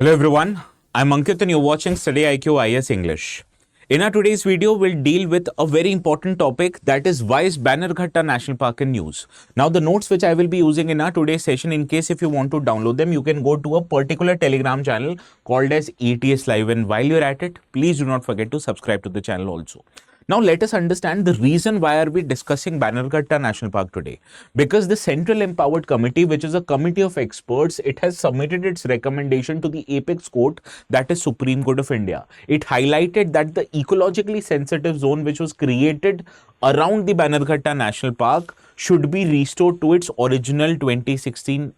Hello everyone, I'm Ankit and you're watching StudyIQ IAS English. In our today's video, we'll deal with a very important topic, that is why is Bannerghatta National Park in news. Now the notes which I will be using in our today's session, in case if you want to download them, you can go to a particular Telegram channel called as ETS Live, and while you're at it, please do not forget to subscribe to the channel also. Now let us understand the reason why are we discussing Bannerghatta National Park today. Because the Central Empowered Committee, which is a committee of experts, it has submitted its recommendation to the apex court, that is Supreme Court of India. It highlighted that the ecologically sensitive zone which was created around the Bannerghatta National Park should be restored to its original 2016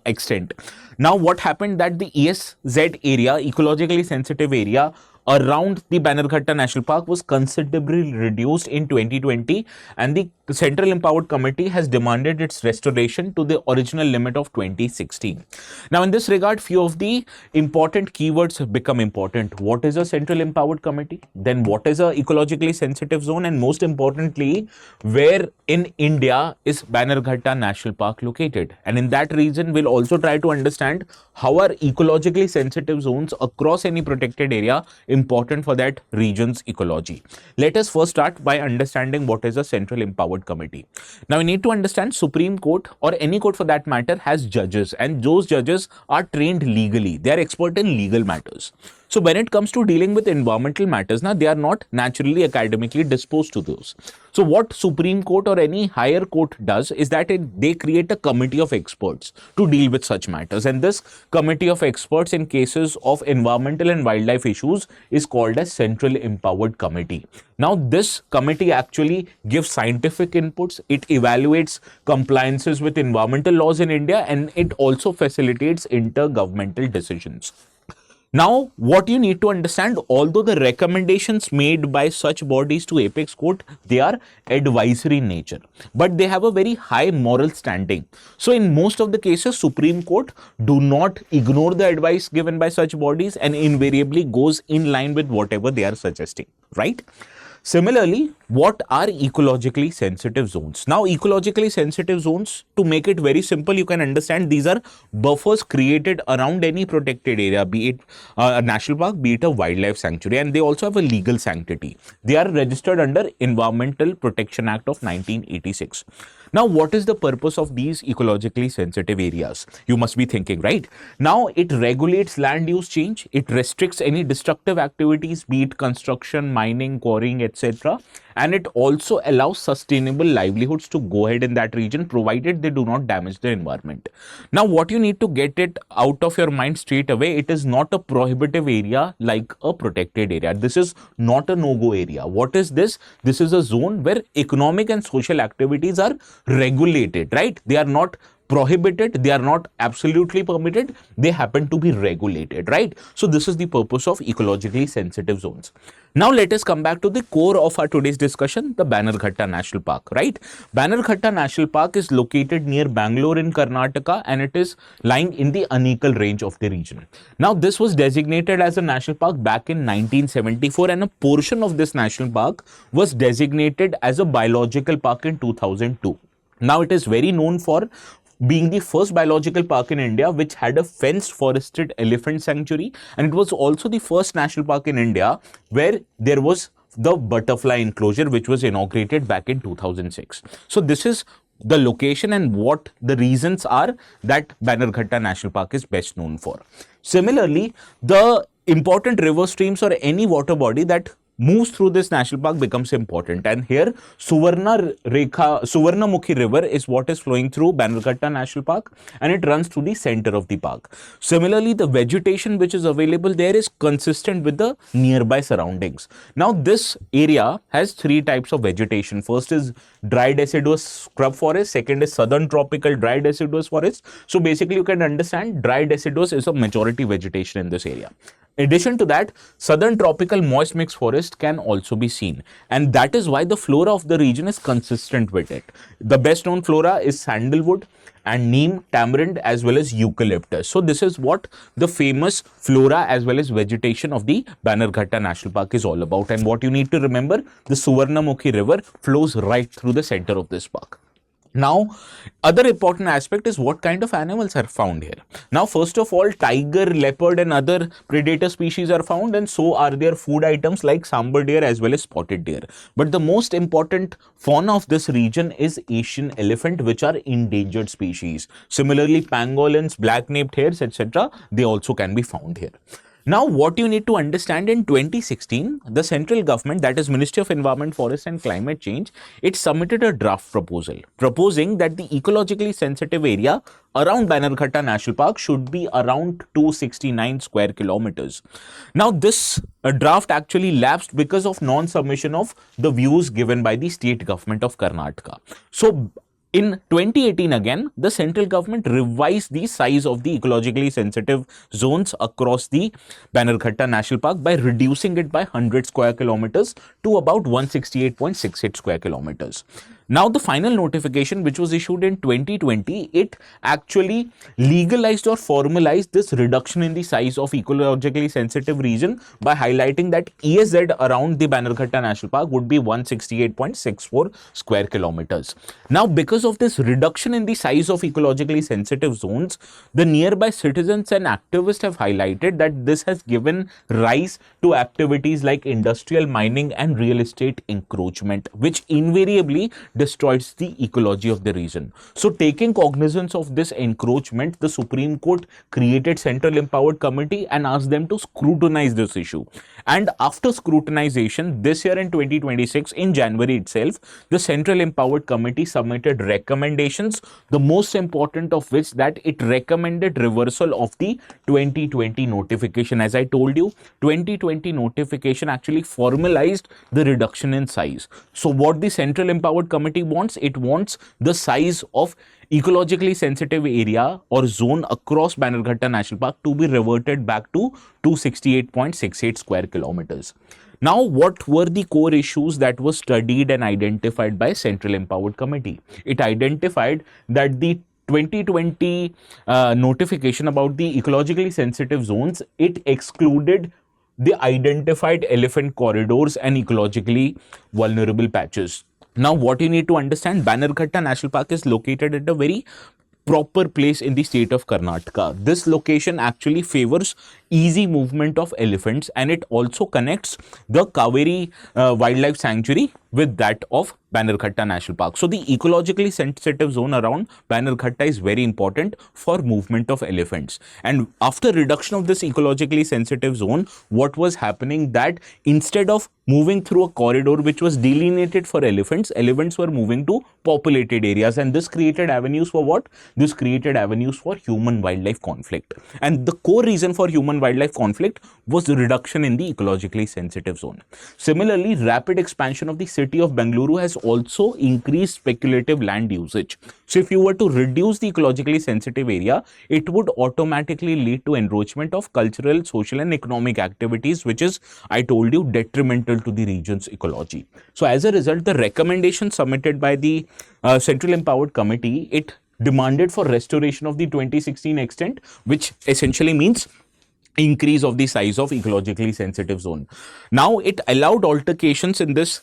extent. Now what happened that the ESZ area, ecologically sensitive area, around the Bannerghatta National Park was considerably reduced in 2020, and the Central Empowered Committee has demanded its restoration to the original limit of 2016. Now in this regard, few of the important keywords have become important. What is a Central Empowered Committee? Then what is a ecologically sensitive zone? And most importantly, where in India is Bannerghatta National Park located? And in that region, we'll also try to understand how are ecologically sensitive zones across any protected area important for that region's ecology. Let us first start by understanding what is a Central Empowered Committee. Now we need to understand Supreme Court, or any court for that matter, has judges, and those judges are trained legally. They are expert in legal matters. So when it comes to dealing with environmental matters, now they are not naturally academically disposed to those. So what Supreme Court or any higher court does is that they create a committee of experts to deal with such matters, and this committee of experts in cases of environmental and wildlife issues is called as Central Empowered Committee. Now this committee actually gives scientific inputs, it evaluates compliances with environmental laws in India, and it also facilitates intergovernmental decisions. Now, what you need to understand, although the recommendations made by such bodies to apex court, they are advisory in nature, but they have a very high moral standing. So in most of the cases, Supreme Court do not ignore the advice given by such bodies and invariably goes in line with whatever they are suggesting, right? Similarly, what are ecologically sensitive zones? Now, ecologically sensitive zones, to make it very simple, you can understand these are buffers created around any protected area, be it a national park, be it a wildlife sanctuary, and they also have a legal sanctity. They are registered under Environmental Protection Act of 1986. Now, what is the purpose of these ecologically sensitive areas? You must be thinking, right? Now, it regulates land use change. It restricts any destructive activities, be it construction, mining, quarrying, etc. And it also allows sustainable livelihoods to go ahead in that region, provided they do not damage the environment. Now, what you need to get it out of your mind straight away, it is not a prohibitive area like a protected area. This is not a no-go area. What is this? This is a zone where economic and social activities are regulated, right? They are not prohibited, they are not absolutely permitted, they happen to be regulated, right? So this is the purpose of ecologically sensitive zones. Now let us come back to the core of our today's discussion, the Bannerghatta National Park, right? Bannerghatta National Park is located near Bangalore in Karnataka, and it is lying in the Anikal range of the region. Now this was designated as a national park back in 1974, and a portion of this national park was designated as a biological park in 2002. Now it is very known for being the first biological park in India which had a fenced forested elephant sanctuary, and it was also the first national park in India where there was the butterfly enclosure, which was inaugurated back in 2006. So this is the location and what the reasons are that Bannerghatta National Park is best known for. Similarly, the important river streams or any water body that moves through this national park becomes important, and here Suvarnamukhi river is what is flowing through Bannerghatta National Park, and it runs through the center of the park. Similarly, the vegetation which is available there is consistent with the nearby surroundings. Now this area has three types of vegetation. First is dry deciduous scrub forest, second is southern tropical dry deciduous forest. So basically you can understand dry deciduous is a majority vegetation in this area. In addition to that, southern tropical moist mix forest can also be seen, and that is why the flora of the region is consistent with it. The best known flora is sandalwood and neem, tamarind, as well as eucalyptus. So this is what the famous flora as well as vegetation of the Bannerghatta National Park is all about. And what you need to remember, the Suvarnamukhi river flows right through the center of this park. Now, other important aspect is what kind of animals are found here. Now, first of all, tiger, leopard and other predator species are found, and so are their food items like sambar deer as well as spotted deer. But the most important fauna of this region is Asian elephant, which are endangered species. Similarly, pangolins, black-naped hares, etc., they also can be found here. Now, what you need to understand, in 2016, the central government, that is Ministry of Environment, Forest and Climate Change, it submitted a draft proposal proposing that the ecologically sensitive area around Bannerghatta National Park should be around 269 square kilometers. Now, this draft actually lapsed because of non-submission of the views given by the state government of Karnataka. So, in 2018 again, the central government revised the size of the ecologically sensitive zones across the Bannerghatta National Park by reducing it by 100 square kilometers to about 168.68 square kilometers. Now, the final notification, which was issued in 2020, it actually legalized or formalized this reduction in the size of ecologically sensitive region by highlighting that ESZ around the Bannerghatta National Park would be 168.64 square kilometers. Now, because of this reduction in the size of ecologically sensitive zones, the nearby citizens and activists have highlighted that this has given rise to activities like industrial mining and real estate encroachment, which invariably destroys the ecology of the region. So, taking cognizance of this encroachment, the Supreme Court created Central Empowered Committee and asked them to scrutinize this issue. And after scrutinization, this year in 2026, in January itself, the Central Empowered Committee submitted recommendations, the most important of which that it recommended reversal of the 2020 notification. As I told you, 2020 notification actually formalized the reduction in size. So, what the Central Empowered Committee wants, it wants the size of ecologically sensitive area or zone across Bannerghatta National Park to be reverted back to 268.68 square kilometers. Now, what were the core issues that were studied and identified by Central Empowered Committee? It identified that the 2020 notification about the ecologically sensitive zones, it excluded the identified elephant corridors and ecologically vulnerable patches. Now, what you need to understand, Bannerghatta National Park is located at a very proper place in the state of Karnataka. This location actually favors easy movement of elephants, and it also connects the Kaveri Wildlife Sanctuary with that of Bannerghatta National Park. So, the ecologically sensitive zone around Bannerghatta is very important for movement of elephants. And after reduction of this ecologically sensitive zone, what was happening that instead of moving through a corridor which was delineated for elephants, elephants were moving to populated areas, and this created avenues for what? This created avenues for human-wildlife conflict. And the core reason for human-wildlife conflict was the reduction in the ecologically sensitive zone. Similarly, rapid expansion of the city of Bengaluru has also increased speculative land usage. So, if you were to reduce the ecologically sensitive area, it would automatically lead to encroachment of cultural, social and economic activities, which is, I told you, detrimental to the region's ecology. So, as a result, the recommendation submitted by the Central Empowered Committee, it demanded for restoration of the 2016 extent, which essentially means increase of the size of ecologically sensitive zone. Now, it allowed altercations in this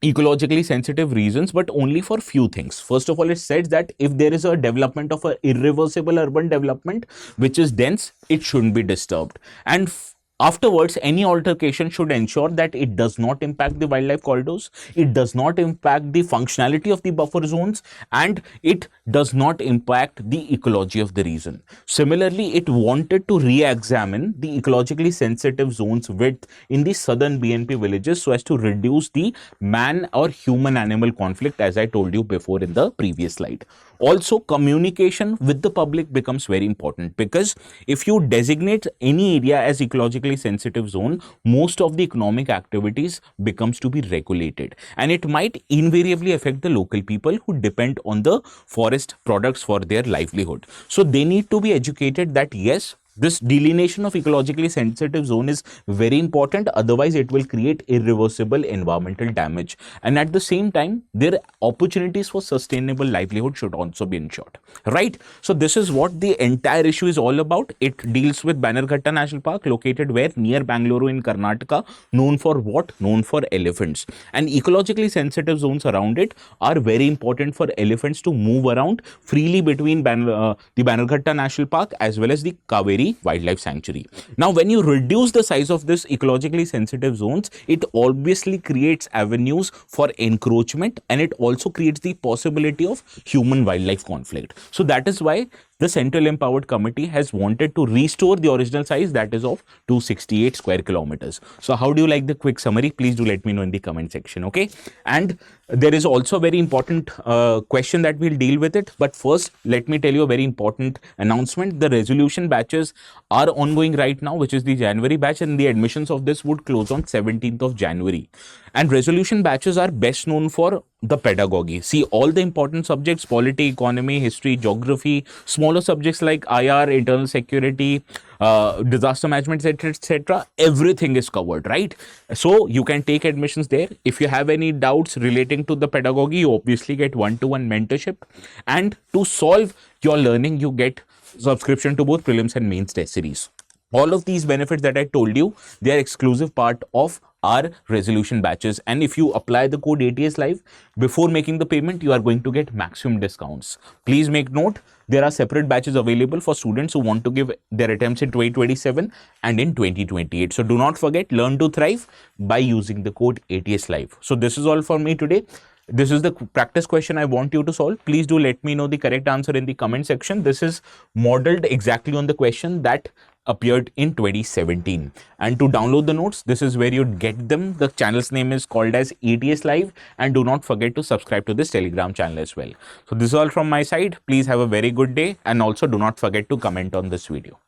ecologically sensitive regions, but only for few things. First of all, it said that if there is a development of an irreversible urban development which is dense, it shouldn't be disturbed. And afterwards, any altercation should ensure that it does not impact the wildlife corridors, it does not impact the functionality of the buffer zones, and it does not impact the ecology of the region. Similarly, it wanted to re-examine the ecologically sensitive zones width in the southern BNP villages so as to reduce the man or human-animal conflict, as I told you before in the previous slide. Also, communication with the public becomes very important, because if you designate any area as ecologically sensitive zone, most of the economic activities becomes to be regulated, and it might invariably affect the local people who depend on the forest products for their livelihood. So, they need to be educated that yes, This delineation of ecologically sensitive zone is very important, otherwise it will create irreversible environmental damage, and at the same time their opportunities for sustainable livelihood should also be ensured, right? So this is what the entire issue is all about. It deals with Bannerghatta National Park, located where? Near Bangalore in Karnataka, known for what? Known for elephants. And ecologically sensitive zones around it are very important for elephants to move around freely between the Bannerghatta National Park as well as the Kaveri Wildlife Sanctuary. Now, when you reduce the size of this ecologically sensitive zones, it obviously creates avenues for encroachment, and it also creates the possibility of human wildlife conflict. So that is why the Central Empowered Committee has wanted to restore the original size, that is of 268 square kilometers. So how do you like the quick summary? Please do let me know in the comment section, okay? And there is also a very important question that we'll deal with it. But first, let me tell you a very important announcement. The resolution batches are ongoing right now, which is the January batch, and the admissions of this would close on 17th of January. And resolution batches are best known for the pedagogy. See, all the important subjects, polity, economy, history, geography, smaller subjects like IR, internal security, disaster management, etc., everything is covered, right? So you can take admissions there. If you have any doubts relating to the pedagogy, you obviously get one-to-one mentorship, and to solve your learning, you get subscription to both prelims and mains test series. All of these benefits that I told you, they are exclusive part of our resolution batches, and if you apply the code ATS Live before making the payment, you are going to get maximum discounts. Please make note, there are separate batches available for students who want to give their attempts in 2027 and in 2028. So do not forget, learn to thrive by using the code ATS Live. So this is all for me today. This is the practice question I want you to solve. Please do let me know the correct answer in the comment section. This is modeled exactly on the question that appeared in 2017. And to download the notes, this is where you'd get them. The channel's name is called as ATS Live, and do not forget to subscribe to this Telegram channel as well. So this is all from my side. Please have a very good day, and also do not forget to comment on this video.